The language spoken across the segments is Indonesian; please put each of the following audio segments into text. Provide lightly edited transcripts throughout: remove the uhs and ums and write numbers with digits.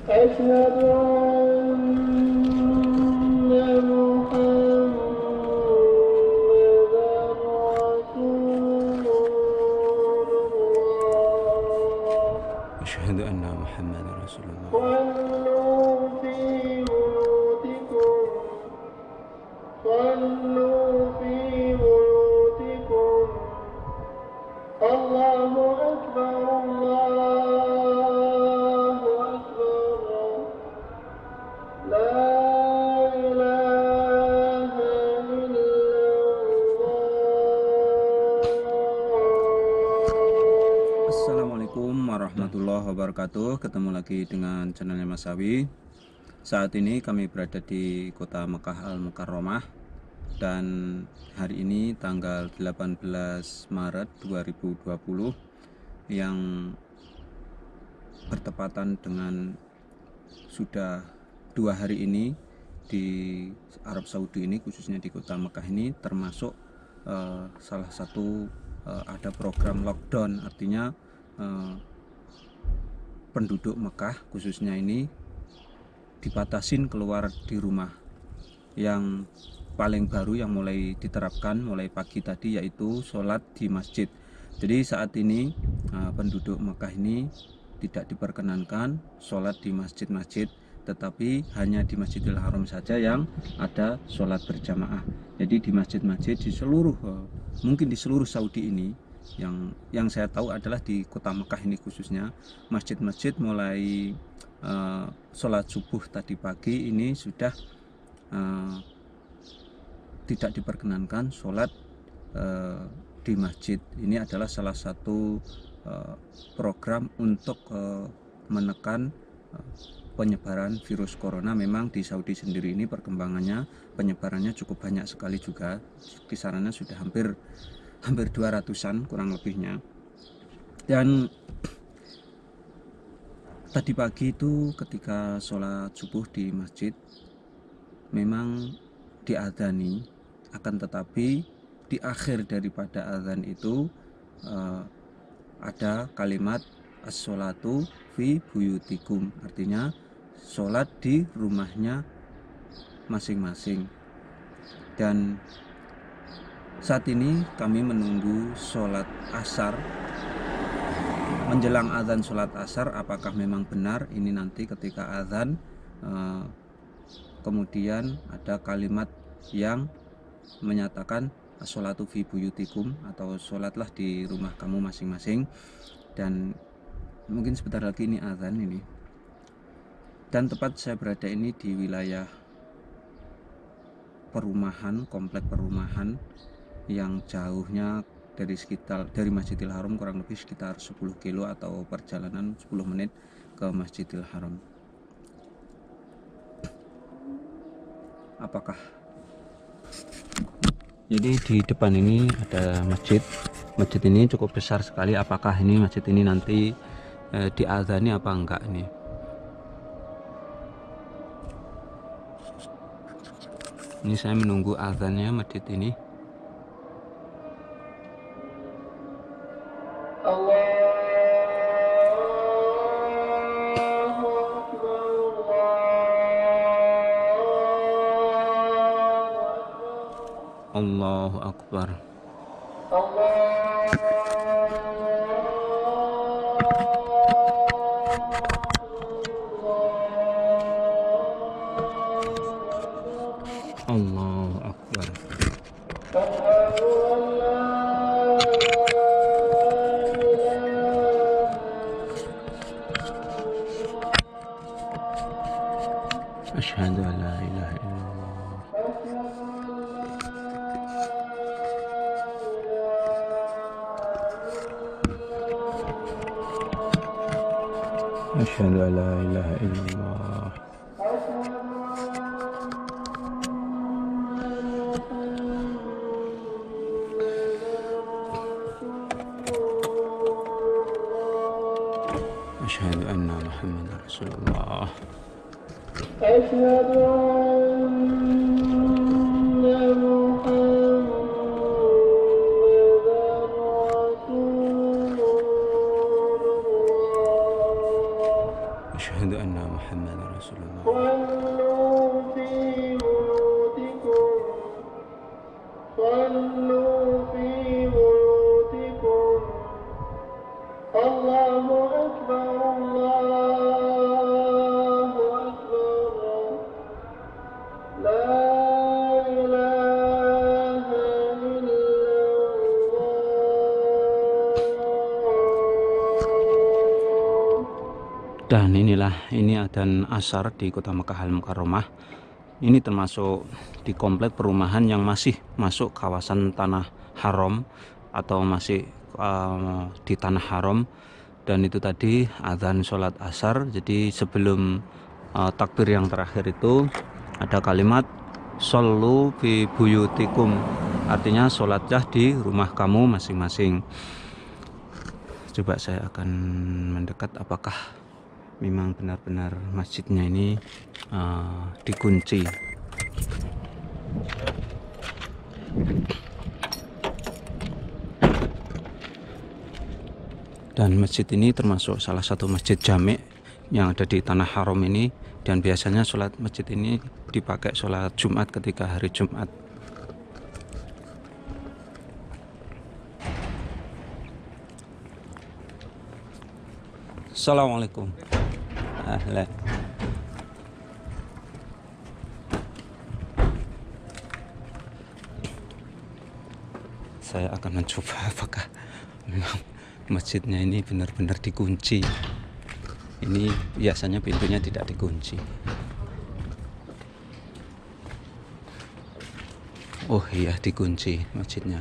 أشهد أن محمدا رسول الله. أشهد أن محمدا رسول الله. صلوا في بيوتكم الله أكبر الله أكبر لا إله إلا الله. Assalamualaikum warahmatullahi wabarakatuh. Ketemu lagi dengan channelnya Mas Sawi. Saat ini kami berada di kota Mekah Al-Mukarramah, dan hari ini tanggal 18 Maret 2020 yang bertepatan dengan sudah 2 hari ini di Arab Saudi ini, khususnya di kota Mekah ini, termasuk salah satu ada program lockdown. Artinya penduduk Mekah khususnya ini dibatasin keluar di rumah. Yang paling baru yang mulai diterapkan mulai pagi tadi yaitu sholat di masjid. Jadi saat ini penduduk Mekah ini tidak diperkenankan sholat di masjid-masjid, tetapi hanya di Masjidil Haram saja yang ada sholat berjamaah. Jadi di masjid-masjid di seluruh mungkin di seluruh Saudi ini, yang saya tahu adalah di kota Mekah ini khususnya, masjid-masjid mulai sholat subuh tadi pagi ini sudah tidak diperkenankan sholat di masjid. Ini adalah salah satu program untuk menekan penyebaran virus corona. Memang di Saudi sendiri ini perkembangannya, penyebarannya cukup banyak sekali juga, kisarannya sudah hampir 200-an kurang lebihnya. Dan tadi pagi itu ketika sholat subuh di masjid memang diadzani, akan tetapi di akhir daripada azan itu ada kalimat as-sholatu fi buyutikum, artinya sholat di rumahnya masing-masing. Dan saat ini kami menunggu sholat asar. Menjelang azan sholat asar, apakah memang benar ini nanti ketika azan kemudian ada kalimat yang menyatakan as-sholatu fi buyutikum, atau sholatlah di rumah kamu masing-masing. Dan mungkin sebentar lagi ini azan ini. Dan tepat saya berada ini di wilayah perumahan, komplek perumahan yang jauhnya dari Masjidil Haram kurang lebih sekitar 10 kilo atau perjalanan 10 menit ke Masjidil Haram. Apakah jadi di depan ini ada masjid ini cukup besar sekali. Apakah ini masjid ini nanti diazani apa enggak ini? Ini saya menunggu azannya masjid ini. Allahu Akbar. Allahu Akbar. Asyhadu an la ilaha illallah. Asyhadu an la ilaha illallah. Asyhadu anna Muhammadar Rasulullah. أشهد أن محمدا رسول الله. أشهد asyhadu anna Muhammadar Rasulullah. صلوا في بيوتكم صلوا في بيوتكم الله أكبر الله أكبر لا إله إلا الله. Dan ini adzan asar di Kota Mekah Al Mukarramah. Ini termasuk di komplek perumahan yang masih masuk kawasan tanah haram atau masih di tanah haram. Dan itu tadi adzan sholat asar. Jadi sebelum takbir yang terakhir itu ada kalimat shollu fi buyutikum, artinya sholatlah di rumah kamu masing-masing. Coba saya akan mendekat, apakah memang benar-benar masjidnya ini dikunci. Dan masjid ini termasuk salah satu masjid jami' yang ada di tanah haram ini, dan biasanya sholat masjid ini dipakai sholat Jumat ketika hari Jumat. Assalamualaikum. Ahlan. Saya akan mencoba apakah memang masjidnya ini benar-benar dikunci. Ini biasanya pintunya tidak dikunci. Oh iya, dikunci masjidnya.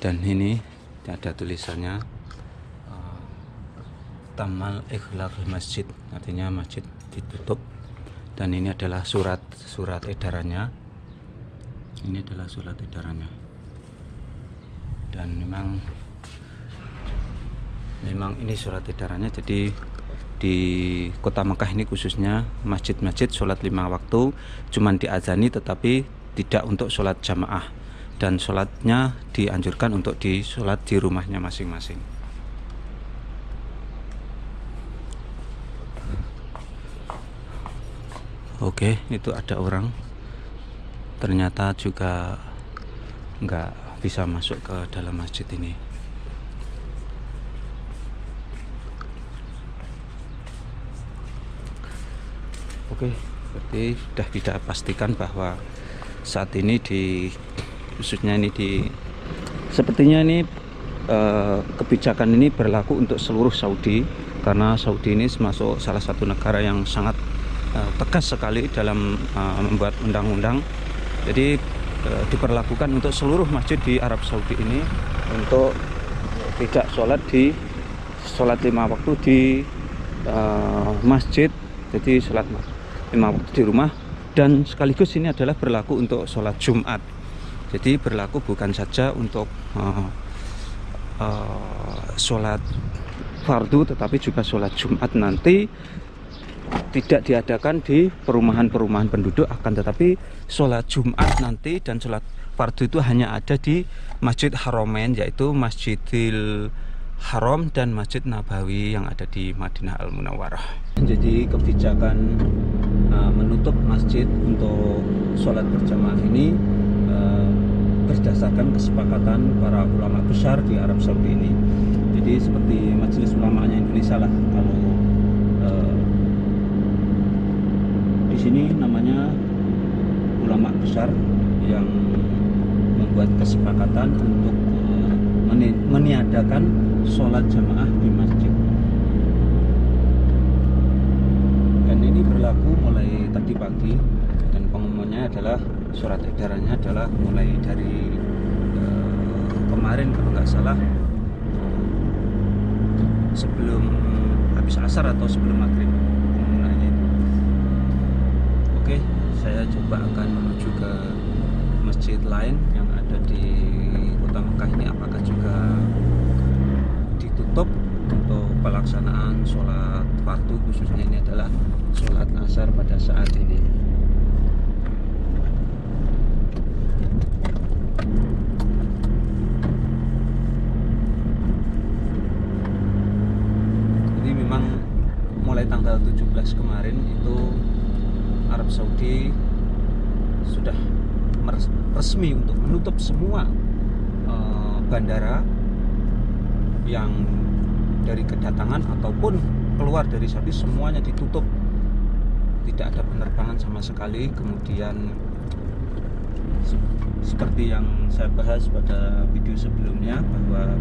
Dan ini ada tulisannya Tamal Ikhlaqul Masjid, artinya masjid ditutup. Dan ini adalah surat edarannya. Ini adalah surat edarannya. Dan memang ini surat edarannya. Jadi di Kota Mekah ini khususnya masjid-masjid sholat 5 waktu cuman diazani, tetapi tidak untuk sholat jamaah, dan sholatnya dianjurkan untuk di sholat di rumahnya masing-masing. Oke, itu ada orang ternyata juga nggak bisa masuk ke dalam masjid ini. Oke, berarti sudah tidak pastikan bahwa saat ini khususnya ini sepertinya ini kebijakan ini berlaku untuk seluruh Saudi, karena Saudi ini termasuk salah satu negara yang sangat tegas sekali dalam membuat undang-undang. Jadi diperlakukan untuk seluruh masjid di Arab Saudi ini untuk tidak sholat 5 waktu di masjid. Jadi sholat 5 waktu di rumah, dan sekaligus ini adalah berlaku untuk sholat Jumat. Jadi berlaku bukan saja untuk sholat fardu, tetapi juga sholat Jumat nanti tidak diadakan di perumahan-perumahan penduduk, akan tetapi sholat Jumat nanti dan sholat fardu itu hanya ada di Masjid Haramain, yaitu Masjidil Haram dan Masjid Nabawi yang ada di Madinah Al Munawwarah. Jadi kebijakan menutup masjid untuk sholat berjamaah ini berdasarkan kesepakatan para ulama besar di Arab Saudi ini. Jadi seperti Majelis Ulamanya Indonesia lah, kalau di sini namanya ulama besar yang membuat kesepakatan untuk meniadakan sholat jamaah di masjid. Dan ini berlaku mulai tadi pagi, dan pengumumannya adalah surat edarannya adalah mulai dari kemarin kalau nggak salah, sebelum habis asar atau sebelum maghrib pengumumannya itu. Oke, saya coba akan menuju ke masjid lain yang ada di Kota Mekah ini, apakah juga ditutup untuk pelaksanaan sholat fardu, khususnya ini adalah sholat asar pada saat ini. Jadi memang mulai tanggal 17 kemarin Arab Saudi sudah resmi untuk menutup semua bandara yang dari kedatangan ataupun keluar dari Saudi, semuanya ditutup, tidak ada penerbangan sama sekali. Kemudian seperti yang saya bahas pada video sebelumnya, bahwa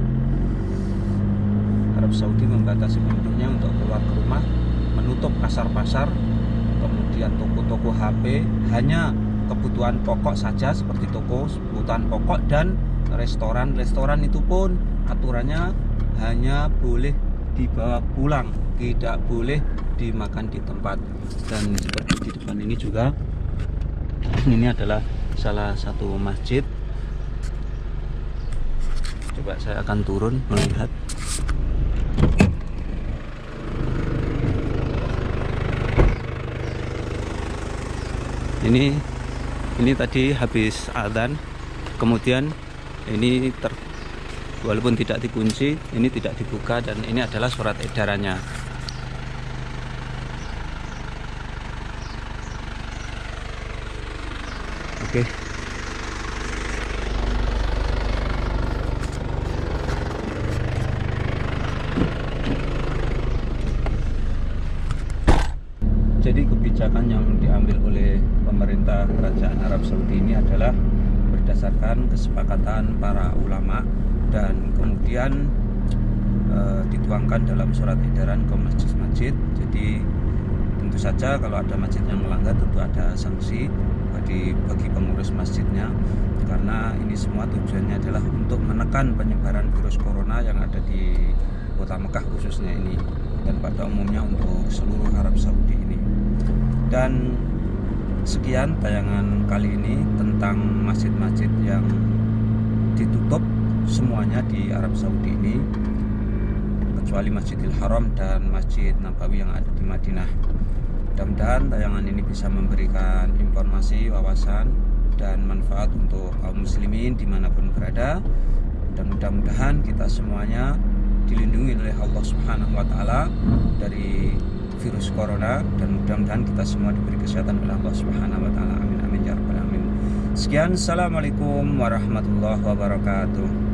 Arab Saudi membatasi penduduknya untuk keluar ke rumah, menutup pasar-pasar, kemudian toko-toko HP, hanya kebutuhan pokok saja seperti toko kebutuhan pokok, dan restoran itu pun aturannya hanya boleh dibawa pulang, tidak boleh dimakan di tempat. Dan seperti di depan ini juga, ini adalah salah satu masjid. Coba saya akan turun melihat. Ini tadi habis adzan, kemudian ini walaupun tidak dikunci, ini tidak dibuka, dan ini adalah surat edarannya. Oke. Jadi kebijakan yang diambil oleh pemerintah Kerajaan Arab Saudi ini adalah berdasarkan kesepakatan para ulama, dan kemudian dituangkan dalam surat edaran ke masjid-masjid. Jadi tentu saja kalau ada masjid yang melanggar, tentu ada sanksi bagi pengurus masjidnya, karena ini semua tujuannya adalah untuk menekan penyebaran virus corona yang ada di kota Mekah khususnya ini, dan pada umumnya untuk seluruh Arab Saudi ini. Dan sekian tayangan kali ini tentang masjid-masjid yang ditutup semuanya di Arab Saudi ini, kecuali Masjidil Haram dan Masjid Nabawi yang ada di Madinah. Mudah-mudahan tayangan ini bisa memberikan informasi, wawasan, dan manfaat untuk kaum muslimin dimanapun berada. Dan mudah-mudahan kita semuanya dilindungi oleh Allah Subhanahu wa Ta'ala dari virus corona, dan mudah-mudahan kita semua diberi kesehatan oleh Allah Subhanahu wa Ta'ala. Amin amin ya rabbal alamin. Sekian, assalamualaikum warahmatullahi wabarakatuh.